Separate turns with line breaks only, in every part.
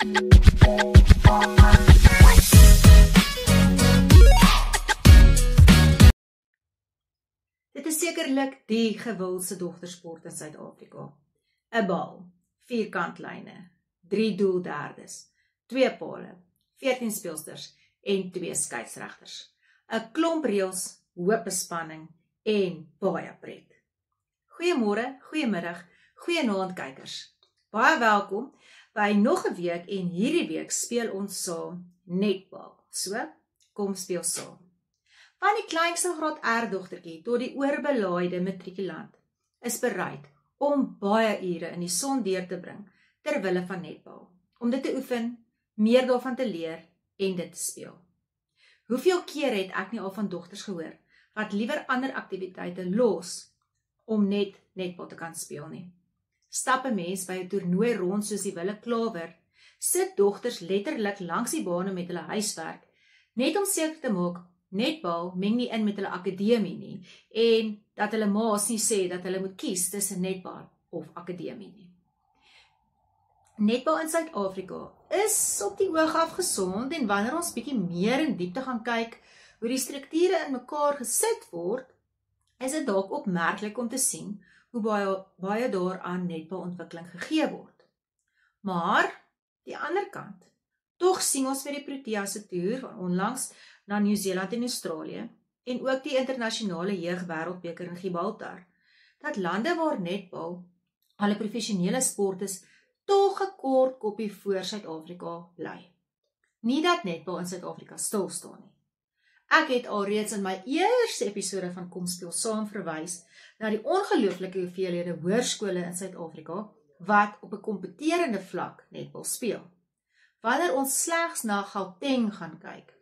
Dit is sekerlik die gewildste dogtersport in Suid-Afrika. 'n bal, 4 kantlyne, 3 doelderdes, 2 pale, 14 speelsters en 2 skeieregters. 'n klomp reëls, hoë bespanning en baie pret. Goeiemôre, goeiemiddag, goeienaand kykers. Baie welkom by nog 'n week en hierdie week speel ons saam netbal. So, kom speel saam. Van die kleinste graad R dogtertjie tot die oorbelaaide matrikulant is bereid om baie ure in die son deur te bring ter wille van netbal, om dit te oefen, meer daarvan te leer en dit te speel. Hoeveel keer het ek nie al van dogters gehoor wat liewer ander aktiwiteite los om net netbal te kan speel nie. Stap 'n mens by 'n toernooi rond soos die Wille Klawer, sit dogters letterlik langs die bane met hulle huiswerk, net om seker te maak netbal meng nie in met hulle akademie nie en dat hulle ma's nie sê dat hulle moet kies tussen netbal of akademie nie. Netbal in Suid-Afrika is op die oog af gesond en wanneer ons bietjie meer in diepte gaan kyk hoe die strukture in mekaar gesit word, is dit dalk opmerklik om te sien hoe baie daar aan netbalontwikkeling gegee word. Maar, die ander kant, tog sien ons vir die Protea se toer van onlangs na Nieu-Seeland en Australië en ook die internasionale jeugwêreldbeker in Gibraltar, dat lande waar netbal al 'n professionele sport is, tog 'n kort koppie voor Suid-Afrika bly. Nie dat netbal in Suid-Afrika stil staan nie. Ek het alreeds in my eerste episode van Kom Speel Saam verwys na die ongelooflike hoeveelhede hoërskole in Suid-Afrika wat op 'n kompeterende vlak netbal speel. Wanneer ons slegs na Gauteng gaan kyk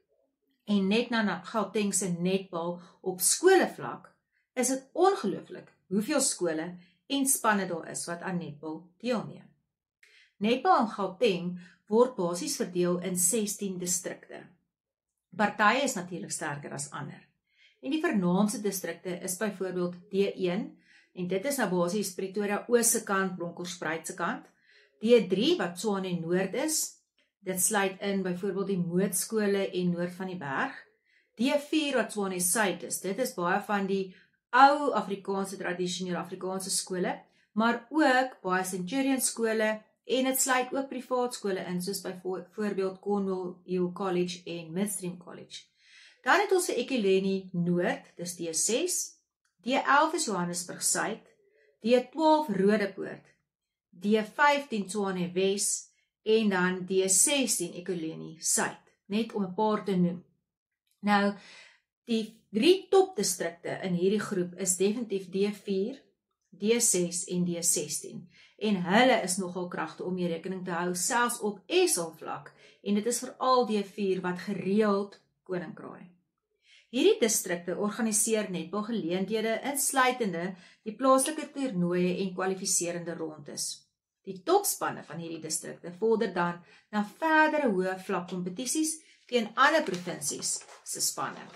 en net na Gauteng se netbal op skolevlak, is dit ongelooflik hoeveel skole en spanne daar is wat aan netbal deelneem. Netbal in Gauteng word basies verdeel in 16 distrikte. Partye is natuurlik sterker as ander. En die vernaamste distrikte is byvoorbeeld D1, en dit is nou basies Pretoria Oos se kant, Bronkhorstspruit se kant. D3 wat Tshwane Noord is, dit sluit in byvoorbeeld die Mootskole en Noord van die Berg. D4 wat Tshwane Suid is, dit is baie van die ou Afrikaanse tradisionele Afrikaanse skole, maar ook baie Centurion skole en dit sluit ook privaat skole in, soos byvoorbeeld Cornwall Hill College en Midstream College. Dan het ons vir Ekurhuleni Noord, dis D6, D11 is Johannesburg Suid, D12 Rodepoort, D15 Tshwane Wes en dan D16 Ekurhuleni Suid, net om 'n paar te noem. Nou, die 3 topdistrikte in hierdie groep is definitief D4, D6 en D16. En hulle is nogal kragte om mee rekening te hou, selfs op SA vlak, en dit is veral D4 wat gereeld koning kraai. Hierdie distrikte organiseer netbalgeleenthede insluitende die plaaslike toernooie en kwalifiserende rondes. Die topspanne van hierdie distrikte vorder dan na verdere hoë vlak kompetisies teen ander provinsies se spanne.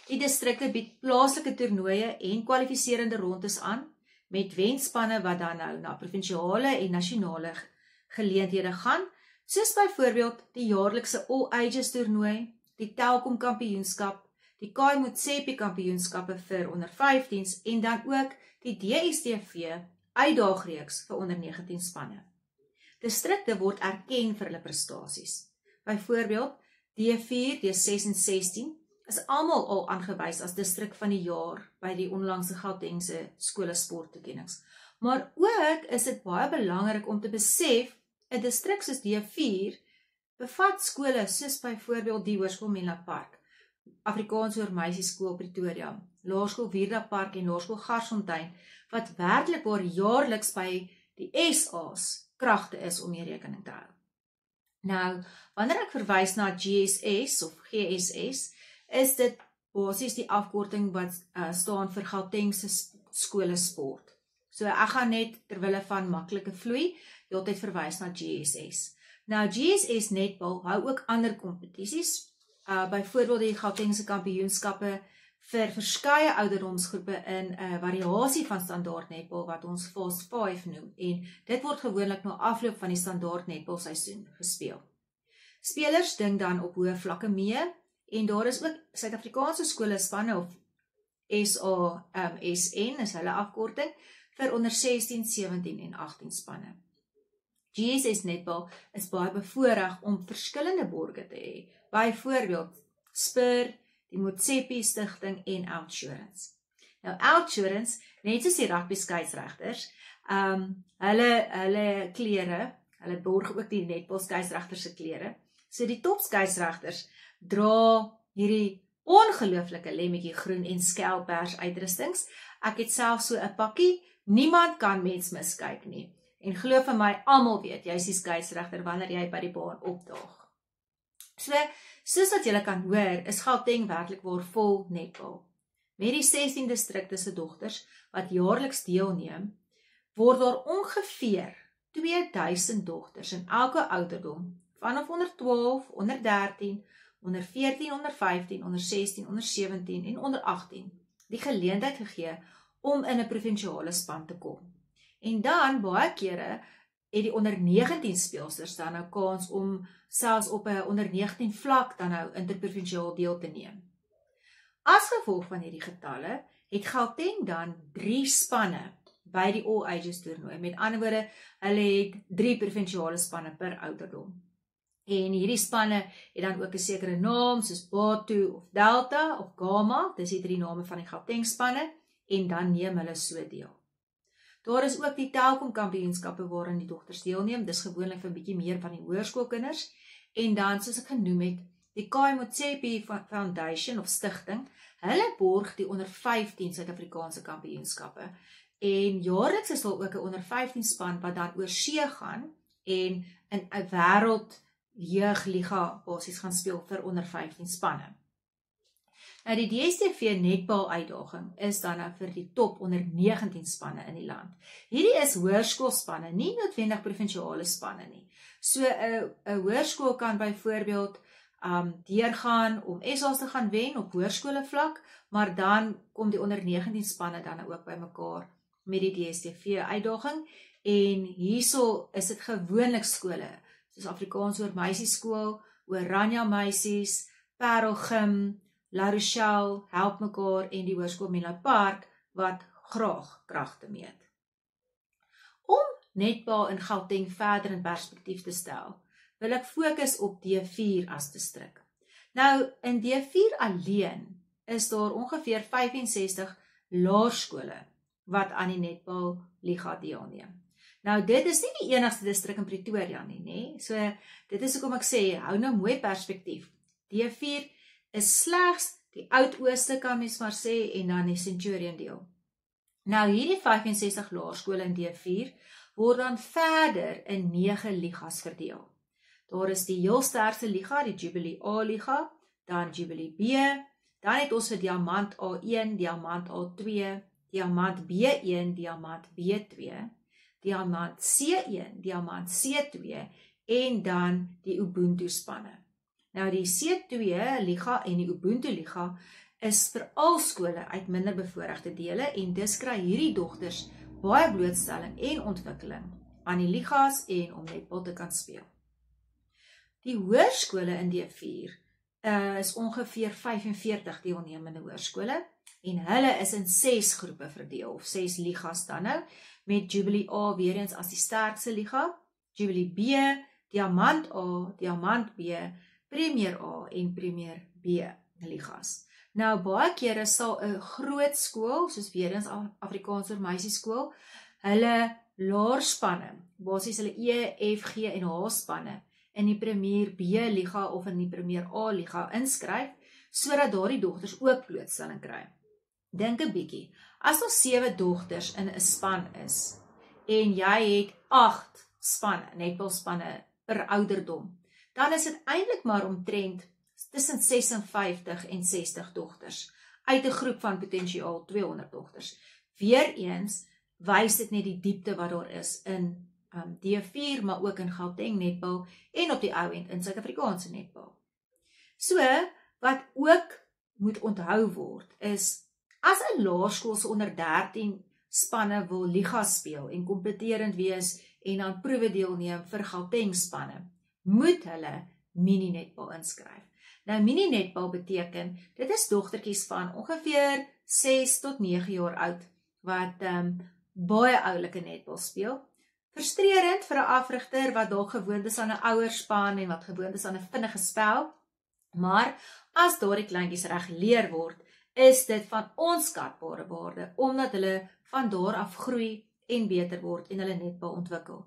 Die distrikte bied plaaslike toernooie en kwalifiserende rondes aan, met wenspanne wat dan nou na provinsiale en nasionale geleenthede gaan, soos byvoorbeeld die jaarlikse All Ages toernooi, die Telkom kampioenskap, die Khai Motsepe kampioenskappe vir onder 15s en dan ook die DStv uitdaagreeks vir onder 19 spanne. Distrikte word erken vir hulle prestasies. Byvoorbeeld D4, D6 en 16 is almal al aangewys as distrik van die jaar by die onlangse Gautengse skole sporttoekennings. Maar ook is dit baie belangrik om te besef, 'n distrik soos D4 bevat skole soos byvoorbeeld die Hoërskool Menla Park, Afrikaans Hoër Meisieskool Pretoria, Laerskool Wierda Park en Laerskool Garsfontein, wat werklik waar jaarliks by die SA's kragte is om mee rekening te hou. Nou, wanneer ek verwys na GSS of GSS, is dit basies die afkorting wat staan vir Gautengse skole sport. So ek gaan net terwille van maklike vloei heeltyd verwys na GSS. Nou GSS netbal hou ook ander kompetisies, byvoorbeeld die Gautengse kampioenskappe vir verskeie ouderdomsgroepe in 'n variasie van standaard netbal wat ons Fast 5 noem en dit word gewoonlik na afloop van die standaard netbal seisoen gespeel. Spelers ding dan op hoë vlakke mee en daar is ook Suid-Afrikaanse skole spanne of SASN is hulle afkorting vir onder 16, 17 en 18 spanne. GSS netbal is baie bevoorreg om verskillende borge te hê, byvoorbeeld Spur, die Motsepe Stichting en Outsurance. Nou Outsurance, net soos die rugby skeieregters, hulle klere, hulle borg ook die netbal skeieregters se klere. So die top skeieregters dra hierdie ongelooflike lemmetjie groen en skelpers uitrustings. Ek het self so 'n pakkie, niemand kan mens miskyk nie. En glo vir my, almal weet, jy is die skeieregter wanneer jy by die baan opdaag. Soos wat julle kan hoor, is Gauteng werklik waar vol netbal. Met die 16 distrikte se dogters wat jaarliks deelneem, word daar ongeveer 2000 dogters in elke ouderdom, vanaf onder 12, onder 13, onder 14, onder 15, onder 16, onder 17 en onder 18, die geleentheid gegee om in 'n provinsiale span te kom. En dan, baie kere, het die onder 19 speelsters dan nou kans om selfs op 'n onder 19 vlak dan nou interprovinsiaal deel te neem. As gevolg van hierdie getalle, het Gauteng dan 3 spanne by die All Ages toernooi. Met ander woorde, hulle het 3 provinsiale spanne per ouderdom. En hierdie spanne het dan ook 'n sekere naam, soos Batu of Delta of Gamma, dis die 3 name van die Gauteng spanne, en dan neem hulle so deel. Daar is ook die Telkom kampioenskappe waarin die dogters deelneem, dis gewoonlik vir 'n bietjie meer van die hoërskoolkinders, en dan, soos ek genoem het, die Kai Motsepe Foundation of Stichting, hulle borg die onder 15 Suid-Afrikaanse kampioenskappe, en jaarliks is daar ook 'n onder 15 span wat dan oor see gaan, en in 'n wêreld jeugliga basies gaan speel vir onder 15 spanne. Nou die DStv netbal uitdaging is dan nou vir die top onder 19 spanne in die land. Hierdie is hoërskoolspanne, nie noodwendig provinsiale spanne nie. So 'n hoërskool kan byvoorbeeld deurgaan om SA's te gaan wen op hoërskole vlak, maar dan kom die onder 19 spanne dan ook bymekaar met die DStv uitdaging, en hierso is dit gewoonlik skole soos Afrikaans oor meisieskool, Oranje meisies, Parel Gym, La Rochelle, Help Mekaar en die Hoërskool Menlo Park wat graag kragte meet. Om netbal in Gauteng verder in perspektief te stel, wil ek fokus op D4 as distrik. Nou, in D4 alleen is daar ongeveer 65 laerskole wat aan die netbal liga deelneem. Nou, dit is nie die enigste distrik in Pretoria nie, so dit is hoekom ek sê, hou nou mooi perspektief. D4 is slegs die Oud-Ooste, kan mens maar sê, en dan die Centurion deel. Nou, hierdie 65 laerskole in D4 word dan verder in 9 ligas verdeel. Daar is die heel sterkste liga, die Jubilee A-liga, dan Jubilee B, dan het ons vir Diamant A1, Diamant A2, Diamant B1, Diamant B2, Diamant C1, Diamant C2 en dan die Ubuntu spanne. Nou die C2 liga en die Ubuntu liga is vir al skole uit minder bevoorregte dele en dis kry hierdie dogters baie blootstelling en ontwikkeling aan die ligas en om netbal te kan speel. Die hoërskole in D4 is ongeveer 45 deelnemende hoërskole en hulle is in 6 groepe verdeel of 6 ligas dan nou, met Jubilee A weer eens as die sterkste liga, Jubilee B, Diamant A, Diamant B, Premier A en Premier B ligas. Nou baie kere sal 'n groot skool, soos weer eens Afrikaans vir meisieskool, hulle laarspanne, basies hulle E, F, G en H spanne in die Premier B liga of in die Premier A liga inskryf, sodat daardie dogters ook blootstelling kry. Dink 'n bietjie, as daar 7 dogters in 'n span is en jy het 8 spanne, netbalspanne per ouderdom, dan is dit eintlik maar omtrent tussen 56 en 60 dogters uit 'n groep van potensiaal 200 dogters. Weereens wys dit net die diepte wat daar is in D4, maar ook in Gauteng netbal en op die ou end in Suid-Afrikaanse netbal. So, wat ook moet onthou word, is as 'n laerskool se onder 13 spanne wil liga speel en kompeterend wees en aan proewe deelneem vir Gauteng spanne, moet hulle mini-netbal inskryf. Nou mini-netbal beteken, dit is dogtertjies van ongeveer 6 tot 9 jaar oud, wat baie oulike netbal speel. Frustrerend vir 'n afrigter wat dalk gewoond is aan 'n ouer span en wat gewoond is aan 'n vinnige spel, maar as daardie kleintjies reg geleer word, is dit van onskatbare waarde, omdat hulle van daar af groei en beter word en hulle netbal ontwikkel.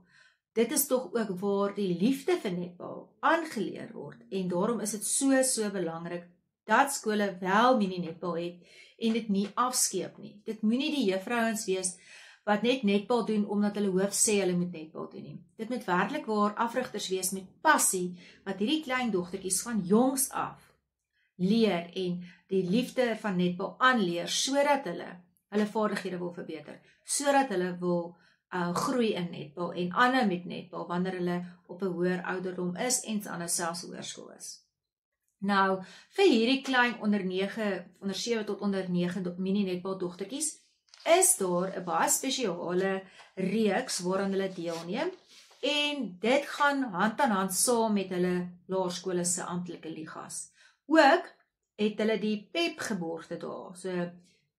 Dit is tog ook waar die liefde vir netbal aangeleer word, en daarom is dit so belangrik dat skole wel mini-netbal het en dit nie afskeep nie. Dit moenie die juffrouens wees wat net netbal doen omdat hulle hoof sê hulle moet netbal doen nie. Dit moet werklik waar afrigters wees met passie, wat hierdie klein dogtertjies van jongs af leer en die liefde van netbal aanleer, sodat hulle vaardighede wil verbeter, sodat hulle wil groei in netbal en aanhou met netbal wanneer hulle op 'n hoër ouderdom is en ander selfs hoërskool is. Nou, vir hierdie klein onder 7 tot onder 9 mini-netbal dogtertjies, is daar 'n baie spesiale reeks waaraan hulle deelneem, en dit gaan hand aan hand saam met hulle laerskole se amptelike ligas. Ook het hulle die PEP geboortedae. So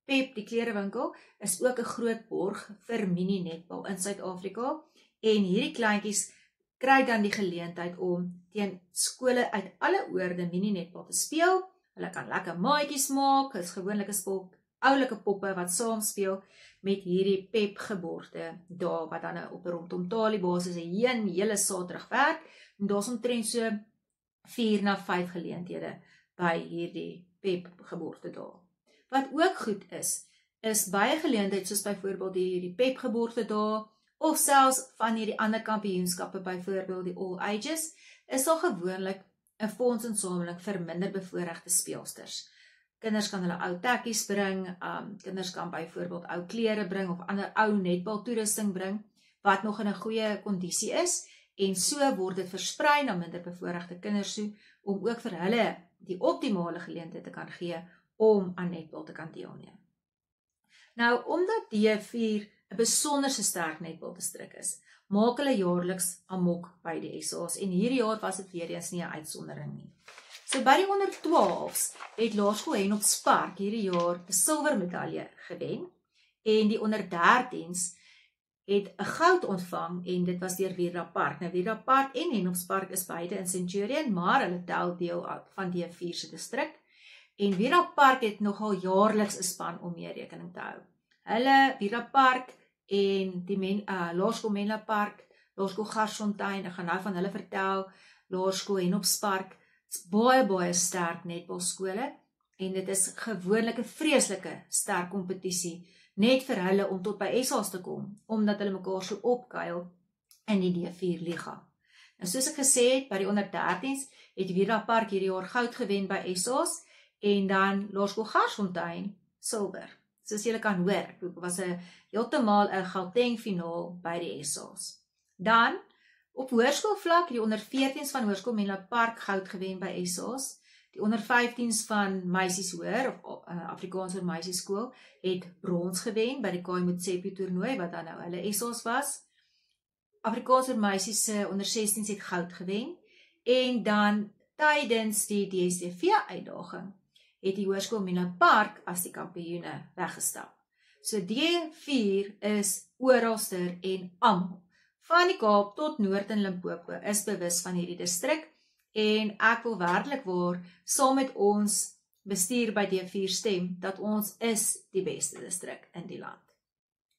PEP, die klerewinkel, is ook 'n groot borg vir mini-netbal in Suid-Afrika, en hierdie kleintjies kry dan die geleentheid om teen skole uit alle oorde mini-netbal te speel. Hulle kan lekker maatjies maak, is gewoonlik 'n oulike poppe wat saam speel met hierdie PEP geboortedae, wat dan op 'n rondom talie basis 'n hele Saterdag werk, en daar's omtrent so 4 na 5 geleenthede by hierdie PEP geboortedae. Wat ook goed is baie geleenthede soos byvoorbeeld die PEP geboortedae, of selfs van hierdie ander kampioenskappe, byvoorbeeld die All Ages, is daar gewoonlik 'n fondsinsameling vir minder bevoorregte speelsters. Kinders kan hulle ou tekkies bring, kinders kan byvoorbeeld ou klere bring of ander ou netbal toerusting bring, wat nog in 'n goeie kondisie is, en so word dit versprei na minder bevoorregte kinders toe, om ook vir hulle die optimale geleentheid te kan gee om aan netbal te kan deelneem. Nou, omdat D4 'n besonderse sterk netbaldistrik is, maak hulle jaarliks amok by die SA's, en hierdie jaar was dit weer eens nie 'n uitsondering nie. So by die onder 12's het Laerskool Hennops Park hierdie jaar 'n silwermedalje gewen, en die onder 13's het 'n goud ontvang, en dit was deur Vierda Park. Nou Vierda Park en Hennops Park is beide in Centurion, maar hulle tel deel van D4 se distrik, en Vierda Park het nogal jaarliks 'n span om mee rekening te hou. Hulle, Vierda Park en die Laerskool Menla Park, Laerskool Garsfontein, ek gaan nou van hulle vertel, Laerskool Hennops Park, is baie sterk netbalskole, en dit is gewoonlik 'n vreeslike sterk kompetisie, net vir hulle om tot by SA's te kom, omdat hulle mekaar so opkuil in die D4 liga. En soos ek gesê het, by die onder 13's het Vierda Park hierdie jaar goud gewen by SA's, en dan Laerskool Garsfontein silwer. Soos julle kan hoor, dit was heeltemal 'n Gauteng finaal by die SA's. Dan, op hoërskoolvlak, die onder 14's van Hoërskool Menla Park goud gewen by SA's, die onder 15's van Meisies Hoër, of Afrikaans vir Meisieskool, het brons gewen by die KI Motsepe toernooi, wat dan nou hulle SA's was. Afrikaans vir Meisies onder 16's het goud gewen, en dan tydens die DStv uitdaging, het die Hoërskool Menla Park as die kampioene weggestap. So D4 is oralster, en almal, van die Kaap tot Noord en Limpopo, is bewus van hierdie distrik, en ek wil werklik waar saam met ons bestuur by D4 stem, dat ons is die beste distrik in die land.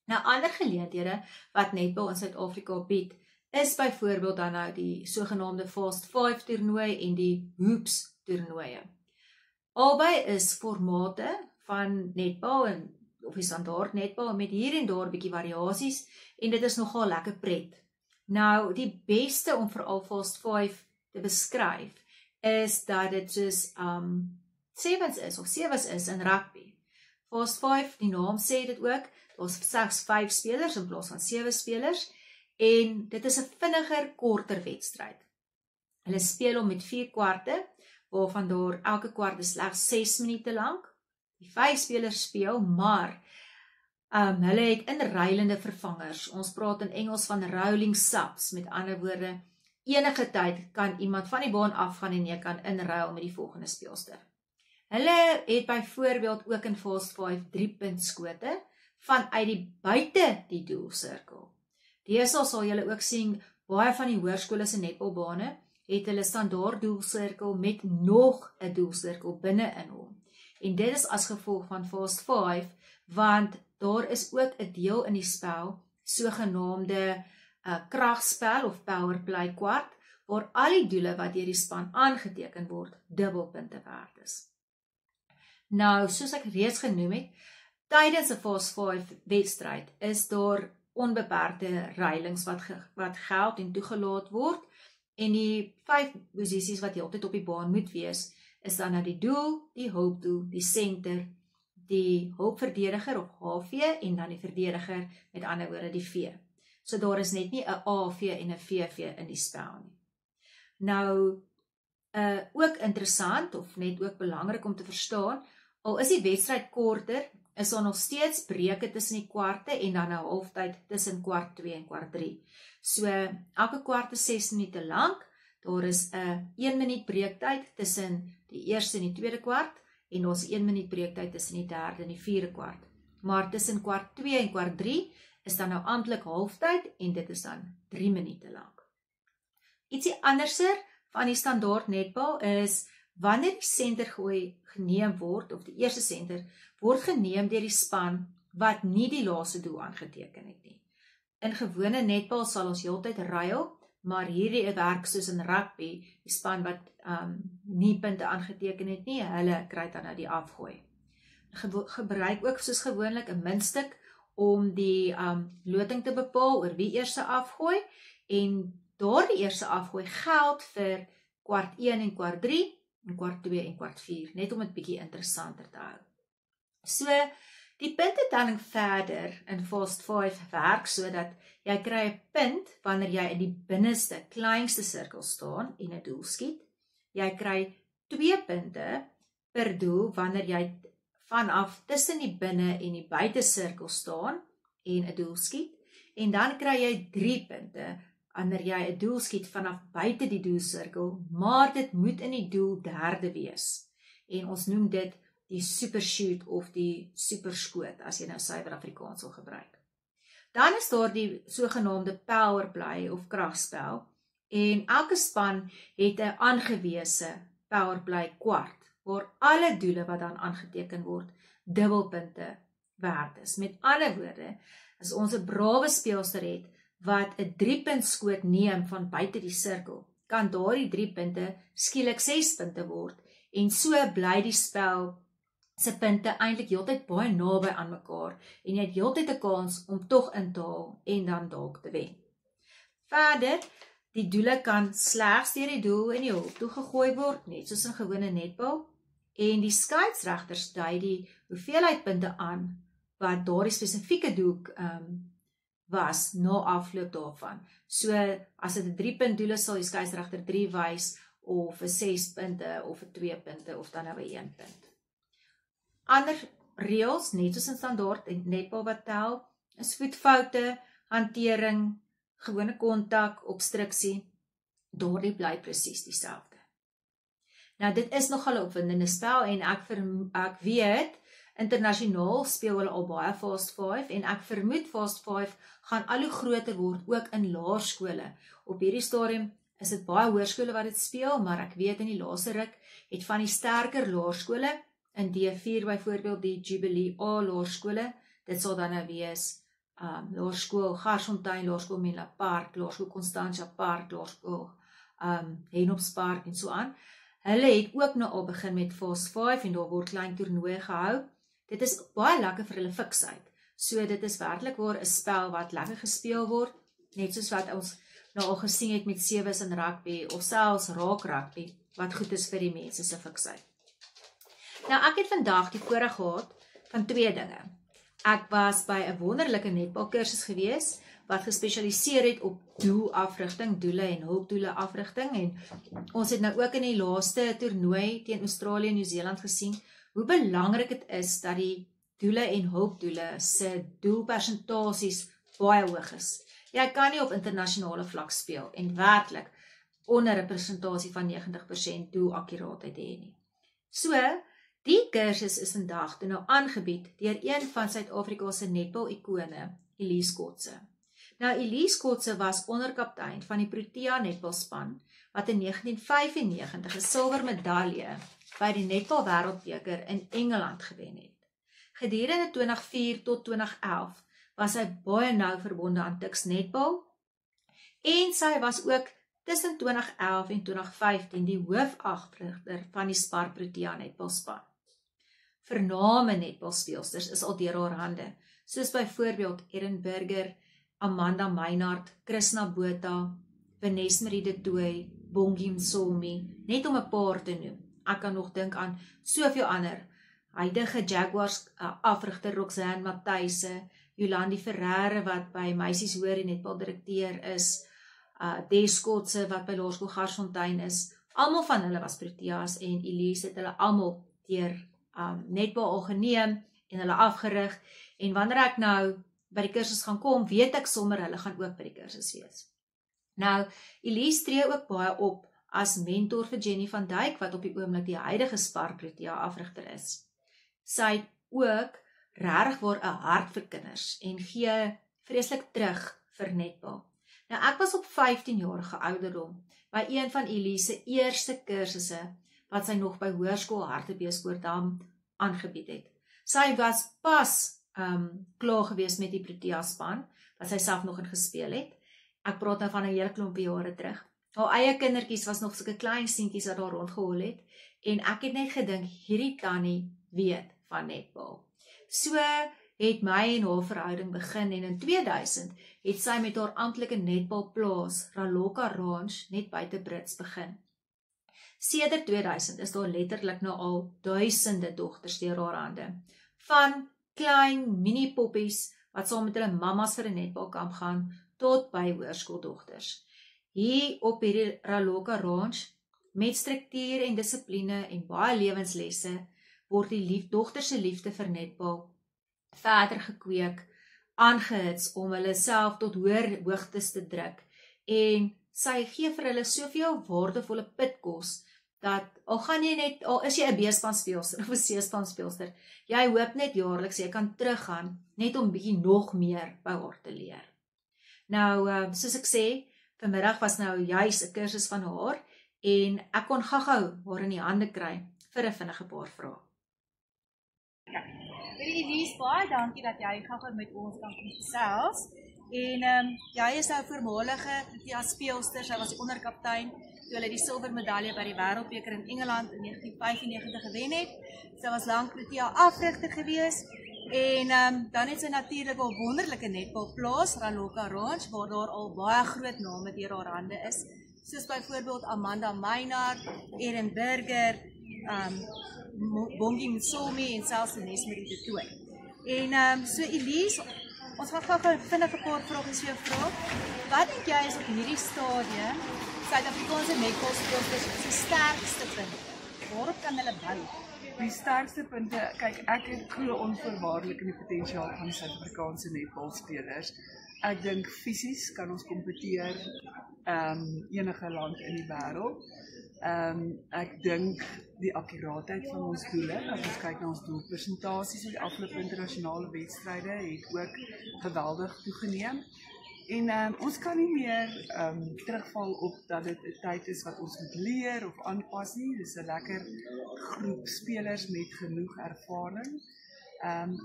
Nou, ander geleenthede wat netbal in Suid-Afrika bied, is byvoorbeeld dan nou die sogenaamde Fast 5 toernooi en die Hoops toernooie. Albei is formate van netbal, of die standaard netbal, met hier en daar bietjie variasies, en dit is nogal lekker pret. Nou, die beste om veral Fast 5 te beskryf, is dat dit soos 7's is, of 7's is in rugby. Fast 5, die naam sê dit ook, daar's slegs 5 spelers in plaas van 7 spelers, en dit is 'n vinniger, korter wedstryd. Hulle speel om met 4 kwarte, waarvan daar elke kwart is slegs 6 minute lank. Die 5 spelers speel, maar hulle het inruilende vervangers. Ons praat in Engels van rolling subs, met ander woorde, enige tyd kan iemand van die baan afgaan en jy kan inruil met die volgende speelster. Hulle het byvoorbeeld ook in fase 5 3-puntskote vanuit die buite die doelsirkel. Deesdae sal julle ook sien, baie van die hoërskole se netbalbane het hulle standaard doelsirkel met nog 'n doelsirkel binne-in hom. En dit is as gevolg van fase 5, want daar is ook 'n deel in die spel, sogenaamde kragspel of powerplay kwart, waar al die doele wat deur die span aangeteken word, dubbelpunte werd is. Nou, soos ek reeds genoem het, tydens 'n fase 5 wedstryd is daar onbeperkte reilings wat geld en toegelaat word, en die 5 posisies wat heeltyd op die baan moet wees, is dan nou die doel, die hulpdoel, die senter, die hulpverdediger of HV, en dan die verdediger, met ander woorde die V. So daar is net nie 'n AV en 'n VV in die spel nie. Nou, ook interessant, of net ook belangrik om te verstaan, al is die wedstryd korter, is daar nog steeds breuke tussen die kwarte en dan 'n halftyd tussen kwart 2 en kwart 3. So, elke kwart is 6 minute lank, daar is 'n 1 minuut breektyd tussen die eerste en die tweede kwart, en daar is 1 minuut breektyd tussen die derde en die vierde kwart. Maar tussen kwart 2 en kwart 3 is dan nou amptelik halftyd, en dit is dan 3 minute lank. Ietsie anderser van die standaard netbal is, wanneer die sentergooi geneem word, of die eerste senter, word geneem deur die span wat nie die laaste doel aangeteken het nie. In gewone netbal sal ons heeltyd ruil, maar hierdie werk soos in rugby, die span wat nie punte aangeteken het nie, hulle kry dan nou die afgooi. Gebruik ook soos gewoonlik 'n muntstuk om die loting te bepaal oor wie eers afgooi, en daardie eerste afgooi geld vir kwart 1 en kwart 3, en kwart 2 en kwart 4, net om dit bietjie interessanter te hou. So, die puntetelling verder in fase 5 werk sodat jy kry 'n punt wanneer jy in die binneste, kleinste sirkel staan en 'n doel skiet. Jy kry 2 punte per doel wanneer jy vanaf tussen die binne en die buite sirkel staan en 'n doel skiet. En dan kry jy 3 punte wanneer jy 'n doel skiet vanaf buite die doelsirkel, maar dit moet in die doel derde wees. En ons noem dit die supershoot of die superskoot, as jy nou suiwer Afrikaans wil gebruik. Dan is daar die sogenaamde powerplay of kragspel, en elke span het 'n aangewese powerplay kwart, waar alle doele wat dan aangeteken word, dubbelpunte werd is. Met ander woorde, as ons 'n brawe speelster het, wat 'n 3-punt skoot neem van buite die sirkel, kan daardie 3 punte skielik 6 punte word, en so bly die spel se punte eintlik heeltyd baie naby aan mekaar, en jy het heeltyd 'n kans om tog in te haal en dan dalk te wen. Verder, die doele kan slegs deur die doel en die hulpdoel gegooi word, net soos in gewone netbal, en die skeieregters dui die hoeveelheid punte aan wat daardie spesifieke doel was na afloop daarvan. So, as dit 'n 3-punt doel is, sal die skeieregter 3 wys, of 'n 6 punte, of 'n 2 punte, of dan nou 'n 1 punt. Ander reëls, net soos in standaard en netbal wat tel, is voetfoute, hantering, gewone kontak, obstruksie, daardie bly presies dieselfde. Nou, dit is nogal 'n opwindende spel, en ek weet, internasionaal speel hulle al baie fase 5, en ek vermoed fase 5 gaan al hoe groter word, ook in laerskole. Op hierdie stadium is dit baie hoërskole wat dit speel, maar ek weet in die laaste ruk het van die sterker laerskole, in D4 byvoorbeeld die Jubilee A laerskole, dit sal dan nou wees Laerskool Garsfontein, Laerskool Menlo Park, Laerskool Constantia Park, Laerskool Henops Park en so aan. Hulle het ook nou al begin met fase 5 en daar word klein toernooie gehou. Dit is baie lekker vir hulle fiksheid. So dit is werklik waar 'n spel wat lekker gespeel word, net soos wat ons nou al gesien het met sewes in rugby of selfs raak rugby, wat goed is vir die mense se fiksheid. Nou, ek het vandag die voorreg gehad van 2 dinge. Ek was by 'n wonderlike netbalkursus gewees wat gespesialiseer het op doelafrigting, doele en hulpdoele afrigting, en ons het nou ook in die laaste toernooi teen Australië en Nieu-Seeland gesien, hoe belangrik het is dat die doele en hulpdoele se doelpersentasies baie hoog is. Jy kan nie op internasionale vlak speel en werklik onder 'n persentasie van 90% doelakkuraatheid hê nie. So, die kursus is vandag toe nou aangebied deur een van Suid-Afrika se netbal-ikone, Elise Kotse. Nou, Elise Kotse was onderkaptein van die Protea netbalspan, wat in 1995 'n silwer medalje by die netbal wêreldbeker in Engeland gewen het. Gedurende 2004 tot 2011 was sy baie nou verbonde aan Tuks netbal, en sy was ook tussen 2011 en 2015 die hoofafrigter van die Spar Protea netbalspan. Vername netbalspeelsters is al deur haar hande, soos byvoorbeeld Erin Burger, Amanda Meinhardt, Krishna Botha, Vanessa Marie de Tooy, Bongi Msomi, net om 'n paar te noem. Ek kan nog dink aan soveel ander. Huidige Jaguars afrigter Roxanne Matthijsse, Jolandi Ferreira wat by Meisies Hoër en netbaldirekteur is, Des Kotse wat by Laerskool Garsfontein is. Almal van hulle was Proteas en Elise het hulle almal deur netbal al geneem en hulle afgerig, en wanneer ek nou by die kursus gaan kom, weet ek sommer hulle gaan ook by die kursus wees. Nou, Elise tree ook baie op as mentor vir Jenny van Dijk, wat op die oomblik die huidige Spar Protea afrigter is. Sy het ook regtig waar 'n hart vir kinders en gee vreeslik terug vir netbal. Nou, ek was op 15-jarige ouderdom by een van Elise se eerste kursusse wat sy nog by Hoërskool Hartbeespoort aangebied het. Sy was pas klaar gewees met die Protea span, wat sy self nog in gespeel het. Ek praat nou van 'n hele klompie jare terug. Haar eie kindertjies was nog sulke klein seentjies wat daar rondgehol het, en ek het net gedink, hierdie tannie weet van netbal. So het my en haar verhouding begin, en in 2000 het sy met haar amptelike netbalplaas Raloka Ranch net buite Brits begin. Sedert 2000 is daar letterlik nou al duisende dogters deur haar hande, van klein mini-poppies wat saam met hulle mammas vir 'n netbalkamp gaan, tot by hoërskooldogters. Hier op hierdie Raloka Ranch, met struktuur en dissipline en baie lewenslesse, word die dogters se liefde vir netbal verder gekweek, aangehits om hulle self tot hoër hoogtes te druk, en sy gee vir hulle soveel waardevolle pitkos, dat al is jy 'n B-span speelster of 'n C-span speelster, jy hoop net jaarliks jy kan teruggaan, net om bietjie nog meer by haar te leer. Nou, soos ek sê, vanmiddag was nou juis 'n kursus van haar, en ek kon gou-gou haar in die hande kry vir 'n vinnige paar vrae. Elise, baie dankie dat jy gou-gou met ons kan gesels. En jy is nou voormalige Protea speelster, sy was die onderkaptein toe hulle die silwer medalje by die wêreldbeker in Engeland in 1995 gewen het. Sy was lank Protea afrigter gewees, en dan het sy natuurlik 'n wonderlike netbalplaas, Raloka Ranch, waar daar al baie groot name deur haar hande is, soos byvoorbeeld Amanda Meinhardt, Erin Burger, Bongi Msomi en selfs Vanessa Marie de Tooy. En so Elise, ons gaan gou vinnig 'n paar vrae vir jou vra. Wat dink jy is op hierdie stadium Suid-Afrikaanse netbalspeelsters se sterkste punte? Waarop kan hulle bou?
Die sterkste punte, kyk, ek glo onvoorwaardelik in die potensiaal van Suid-Afrikaanse netbalspelers. Ek dink fisies kan ons kompeteer enige land in die wêreld. Ek dink die akkuraatheid van ons doele, as ons kyk na ons doelpersentasies in die afgelope internasionale wedstryde, het ook geweldig toegeneem. En ons kan nie meer terugval op dat dit 'n tyd is wat ons moet leer of aanpas nie. Dis 'n lekker groep spelers met genoeg ervaring.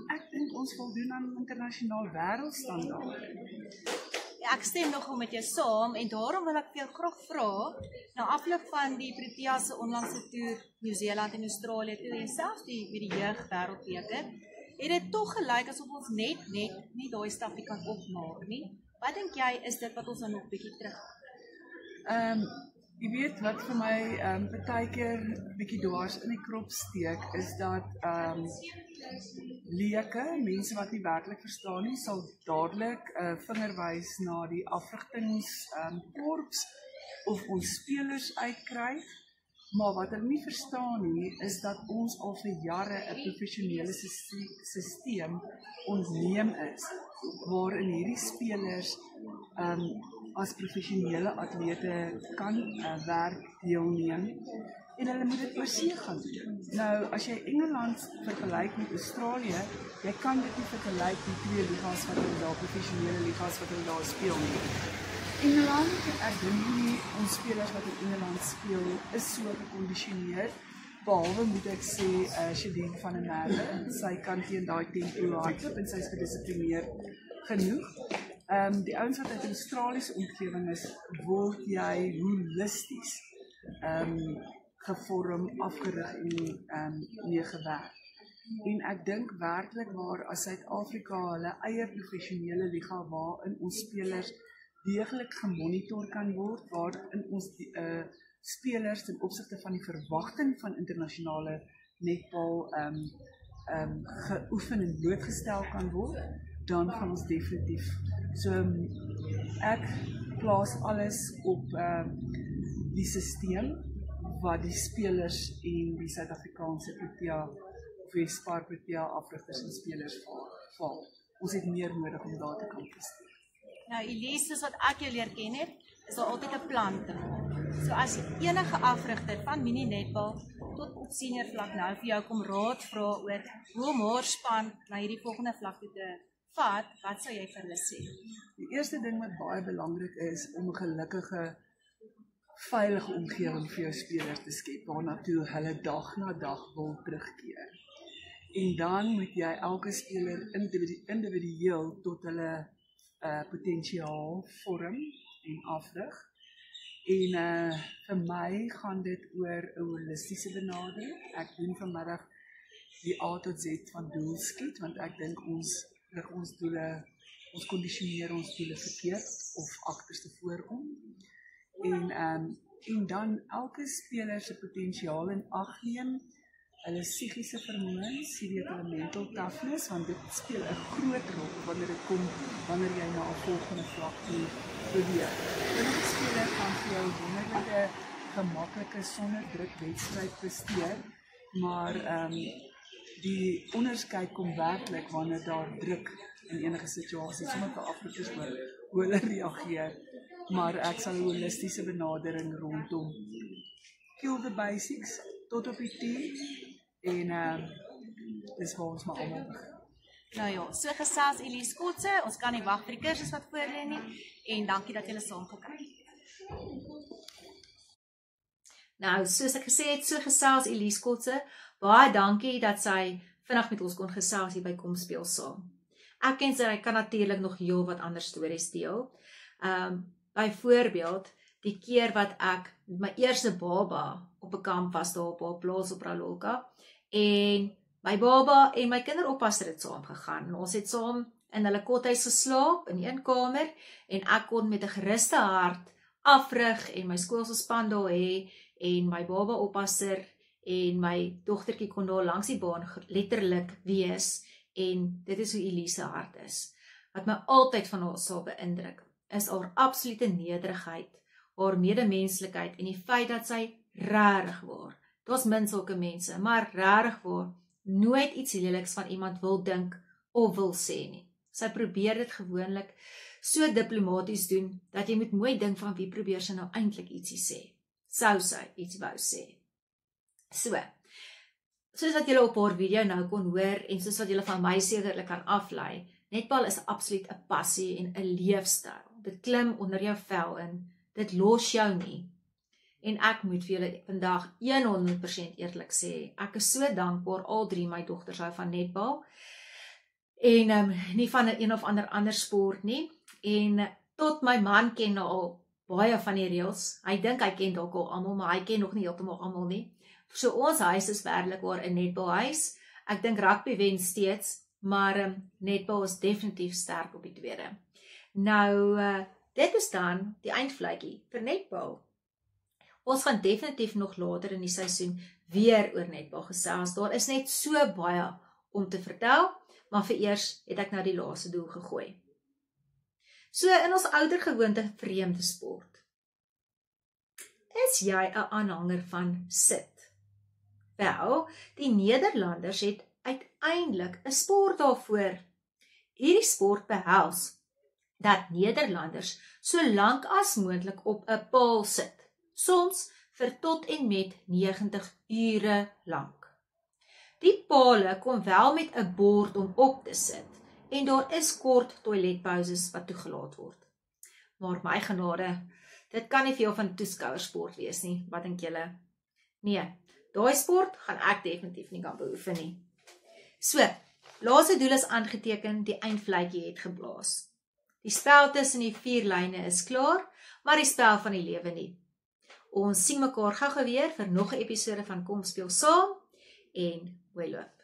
Ek dink ons voldoen aan internasionaal wêreldstandaarde.
Ek stem nogal met jou saam, en daarom wil ek vir jou graag vra, na afloop van die Protea se onlangse toer Nieu-Seeland en Australië, toe en selfs die jeug wêreldbeker, het dit tog gelyk asof ons net nie daai stapie kan opmaak nie. Wat dink jy is dit wat ons nou nog bietjie terug?
Jy weet wat vir my partykeer bietjie dwars in die krop steek, is dat leuke, mense wat nie werklik verstaan nie, sal dadelik vinger wys na die afrigtingskorps of ons spelers uitkry. Maar wat hulle nie verstaan nie, is dat ons al vir jare 'n professionele sisteem ontneem is, waarin hierdie spelers as professionele atlete kan werk deelneem en hulle moet dit oorsee gaan doen. Nou, as jy Engeland vergelyk met Australië, jy kan dit nie vergelyk met twee ligas wat hulle daar, professionele ligas wat hulle daar speel nie. Engeland, ek dink nie ons spelers wat in Engeland speel is so gekondisioneer, behalwe moet ek sê Shadine van der Merwe, sy kan teen daai tempo hardloop en sy is gedissiplineerd genoeg. Die ouens wat uit Australiese omgewing is, word jy holisties gevorm, afgerig en mee gewerk. En ek dink werklik waar as Suid-Afrika hulle eie professionele liga waarin ons spelers deeglik gemonitor kan word, waarin ons spelers ten opsigte van die verwagting van internasionale netbal geoefen en blootgestel kan word, dan gaan ons definitief. So ek plaas alles op die sisteem wat die spelers en die Suid-Afrikaanse Protea of die Spar Protea afrigters en spelers val. Ons het meer nodig om daar te kan presteer.
Nou Elise, soos wat ek jou leer ken het, is daar altyd 'n plan te maak. So as enige afrigter van mini netbal tot op senior vlak nou vir jou kom raad vra oor hoe om haar span na hierdie volgende vlak toe te vat, wat sou jy vir hulle sê?
Die eerste ding wat baie belangrik is om 'n gelukkige, veilige omgewing vir jou spelers te skep, waarna toe hulle dag na dag wil terugkeer. En dan moet jy elke speler individueel tot hulle potensiaal vorm en afrig. En vir my gaan dit oor 'n holistiese benadering. Ek doen vanmiddag die A tot Z van doelskiet, want ek dink ons kondisioneer ons doele verkeerd of agterste voorom. En dan elke speler se potensiaal in ag neem, hulle psigiese vermoëns, jy weet hulle mental toughness, want dit speel 'n groot rol wanneer jy na 'n volgende vlak toe beweeg. Enige speler kan vir jou wonderlike, gemaklike, sonder druk wedstryd presteer, maar die onderskeid kom werklik wanneer daar druk in enige situasie, sommige afrigters hoe hulle reageer, maar ek sal 'n holistiese benadering rondom kill the basics tot op die tee en dis waar ons maar almal begin.
Nou ja, so gesels Elise Kotse, ons kan nie wag vir die kursus wat voor lê nie en dankie dat julle saam gekyk het. Nou, soos ek gesê het, so gesels Elise Kotse, baie dankie dat sy vinnig met ons kon gesels hier by Kom Speel Saam. Ek ken sy kan natuurlik nog heel wat ander stories deel. Byvoorbeeld, die keer wat ek my eerste baba op 'n kamp was daar op haar plaas op Ralolka en my baba en my kinderoppasser het saam gegaan en ons het saam in hulle kothuis geslaap in een kamer en ek kon met 'n geruste hart afrig en my skoolse span daar hê en my baba oppasser en my dogtertjie kon daar langs die baan letterlik wees en dit is hoe Elise hart is. Wat my altyd van haar sal beïndruk is haar absolute nederigheid, haar medemenslikheid en die feit dat sy regtig waar, daar's min sulke mense, maar regtig waar, nooit iets leliks van iemand wil dink of wil sê nie. Sy probeer dit gewoonlik so diplomaties doen, dat jy moet mooi dink van wie probeer sy nou eintlik ietsie sê. Sou sy iets wou sê. Soos wat julle op haar video nou kon hoor, en soos wat julle van my sekerlik kan aflei, netbal is absoluut 'n passie en 'n leefstyl. Dit klim onder jou vel in, dit los jou nie. En ek moet vir julle vandag 100% eerlik sê, ek is so dankbaar, al drie my dogters hou van netbal, en nie van 'n of ander sport nie, en tot my man ken al baie van die reëls, hy dink hy ken dalk al almal, maar hy ken nog nie heeltemal almal nie. So ons huis is werklik waar 'n netbalhuis, ek dink rugby wen steeds, maar netbal is definitief sterk op die tweede. Nou, dit is dan die eindvlakkie vir netbal. Ons gaan definitief nog later in die seisoen weer oor netbal gesels. Daar is net so baie om te vertel, maar vereers het ek nou die laaste doel gegooi. So in ons oudergewoonte vreemde sport. Is jy 'n aanhanger van sit? Wel, die Nederlanders het uiteindelik 'n sport daarvoor. Hierdie sport behels dat Nederlanders so lank as moontlik op 'n paal sit, soms vir tot en met 90 ure lank. Die pale kom wel met 'n bord om op te sit en daar is kort toiletpauses wat toegelaat word. Maar my genade, dit kan nie veel van toeskouersport wees nie, wat dink julle? Nee, daai sport gaan ek definitief nie kan beoefen nie. So, laaste doel is aangeteken, die eindvletjie het geblaas. Die spel tussen die 4 lyne is klaar, maar die spel van die lewe nie. Ons sien mekaar gou weer vir nog 'n episode van Kom Speel Saam en mooi loop.